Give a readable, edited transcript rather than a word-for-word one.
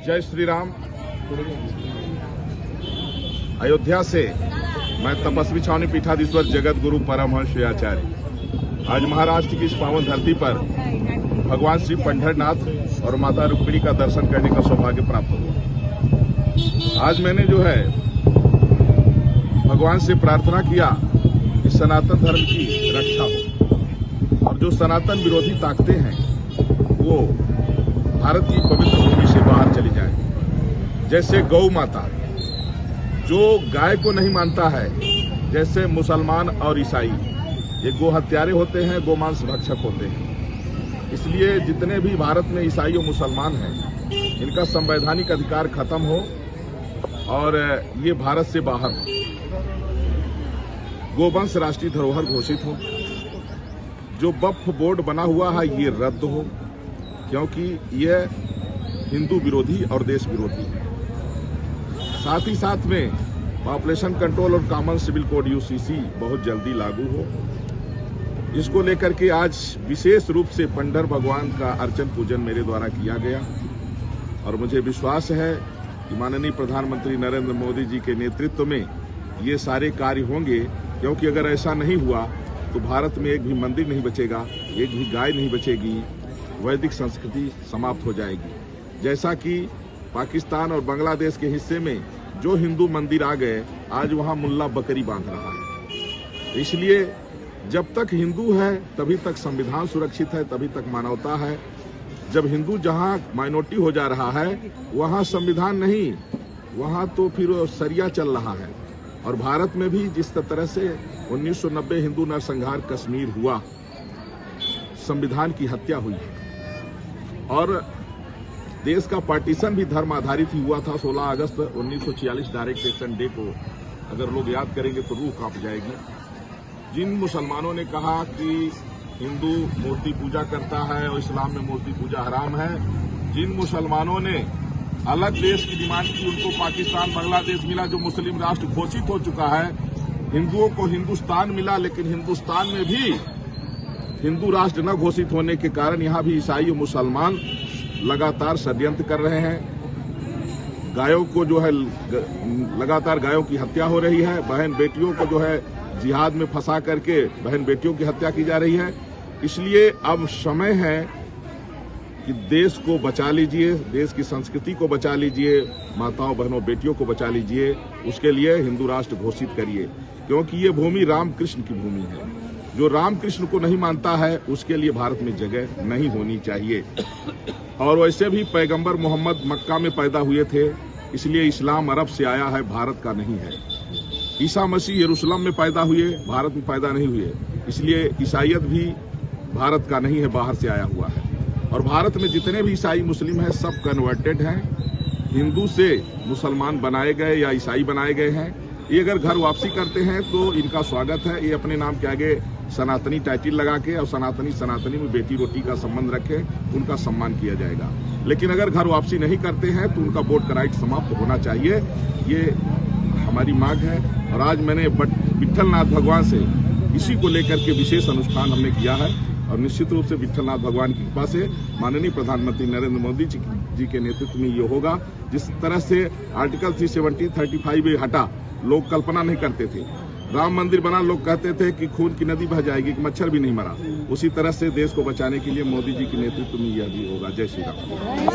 जय श्री राम। अयोध्या से मैं तपस्वी छावनी पीठाधीश्वर जगत गुरु परमहंस श्री आचार्य आज महाराष्ट्र की इस पावन धरती पर भगवान श्री पंढरनाथ और माता रुक्मिणी का दर्शन करने का सौभाग्य प्राप्त हुआ। आज मैंने जो है भगवान से प्रार्थना किया कि सनातन धर्म की रक्षा हो और जो सनातन विरोधी ताकतें हैं वो भारत की पवित्र भूमि से बाहर चली जाए। जैसे गौ माता जो गाय को नहीं मानता है, जैसे मुसलमान और ईसाई ये गो हत्यारे होते हैं, गोमांस भक्षक होते हैं। इसलिए जितने भी भारत में ईसाई और मुसलमान हैं इनका संवैधानिक अधिकार खत्म हो और ये भारत से बाहर हो। गोवंश राष्ट्रीय धरोहर घोषित हो। जो वक्फ बोर्ड बना हुआ है ये रद्द हो, क्योंकि यह हिंदू विरोधी और देश विरोधी है। साथ ही साथ में पॉपुलेशन कंट्रोल और कॉमन सिविल कोड यूसीसी बहुत जल्दी लागू हो। इसको लेकर के आज विशेष रूप से पंढर भगवान का अर्चन पूजन मेरे द्वारा किया गया और मुझे विश्वास है कि माननीय प्रधानमंत्री नरेंद्र मोदी जी के नेतृत्व में ये सारे कार्य होंगे, क्योंकि अगर ऐसा नहीं हुआ तो भारत में एक भी मंदिर नहीं बचेगा, एक भी गाय नहीं बचेगी, वैदिक संस्कृति समाप्त हो जाएगी। जैसा कि पाकिस्तान और बांग्लादेश के हिस्से में जो हिंदू मंदिर आ गए, आज वहां मुल्ला बकरी बांध रहा है। इसलिए जब तक हिंदू है तभी तक संविधान सुरक्षित है, तभी तक मानवता है। जब हिंदू जहां माइनॉरिटी हो जा रहा है वहां संविधान नहीं, वहां तो फिर सरिया चल रहा है। और भारत में भी जिस तरह से 1990 हिंदू नरसंहार कश्मीर हुआ, संविधान की हत्या हुई और देश का पार्टीशन भी धर्म आधारित ही हुआ था। 16 अगस्त 1946 डायरेक्ट एक्शन डे को अगर लोग याद करेंगे तो रूह कांप जाएगी। जिन मुसलमानों ने कहा कि हिंदू मूर्ति पूजा करता है और इस्लाम में मूर्ति पूजा हराम है, जिन मुसलमानों ने अलग देश की डिमांड की, उनको पाकिस्तान बांग्लादेश मिला जो मुस्लिम राष्ट्र घोषित हो चुका है। हिंदुओं को हिंदुस्तान मिला, लेकिन हिंदुस्तान में भी हिंदू राष्ट्र न घोषित होने के कारण यहाँ भी ईसाई और मुसलमान लगातार षड्यंत्र कर रहे हैं। गायों को जो है लगातार गायों की हत्या हो रही है। बहन बेटियों को जो है जिहाद में फंसा करके बहन बेटियों की हत्या की जा रही है। इसलिए अब समय है कि देश को बचा लीजिए, देश की संस्कृति को बचा लीजिए, माताओं बहनों बेटियों को बचा लीजिए। उसके लिए हिंदू राष्ट्र घोषित करिए, क्योंकि ये भूमि रामकृष्ण की भूमि है। जो रामकृष्ण को नहीं मानता है उसके लिए भारत में जगह नहीं होनी चाहिए। और वैसे भी पैगंबर मोहम्मद मक्का में पैदा हुए थे, इसलिए इस्लाम अरब से आया है, भारत का नहीं है। ईसा मसीह यरूशलेम में पैदा हुए, भारत में पैदा नहीं हुए, इसलिए ईसाईयत भी भारत का नहीं है, बाहर से आया हुआ है। और भारत में जितने भी ईसाई मुस्लिम हैं सब कन्वर्टेड हैं, हिंदू से मुसलमान बनाए गए या ईसाई बनाए गए हैं। ये अगर घर वापसी करते हैं तो इनका स्वागत है। ये अपने नाम के आगे सनातनी टाइटल लगा के और सनातनी में बेटी रोटी का संबंध रखें, उनका सम्मान किया जाएगा। लेकिन अगर घर वापसी नहीं करते हैं तो उनका वोट का राइट समाप्त होना चाहिए, ये हमारी मांग है। और आज मैंने विट्ठलनाथ भगवान से इसी को लेकर के विशेष अनुष्ठान हमने किया है और निश्चित रूप से विट्ठलनाथ भगवान की कृपा से माननीय प्रधानमंत्री नरेंद्र मोदी जी के नेतृत्व में ये होगा। जिस तरह से आर्टिकल 370, 35 हटा, लोग कल्पना नहीं करते थे। राम मंदिर बना, लोग कहते थे कि खून की नदी बह जाएगी, कि मच्छर भी नहीं मरा। उसी तरह से देश को बचाने के लिए मोदी जी के नेतृत्व में यह भी होगा। जय श्री राम।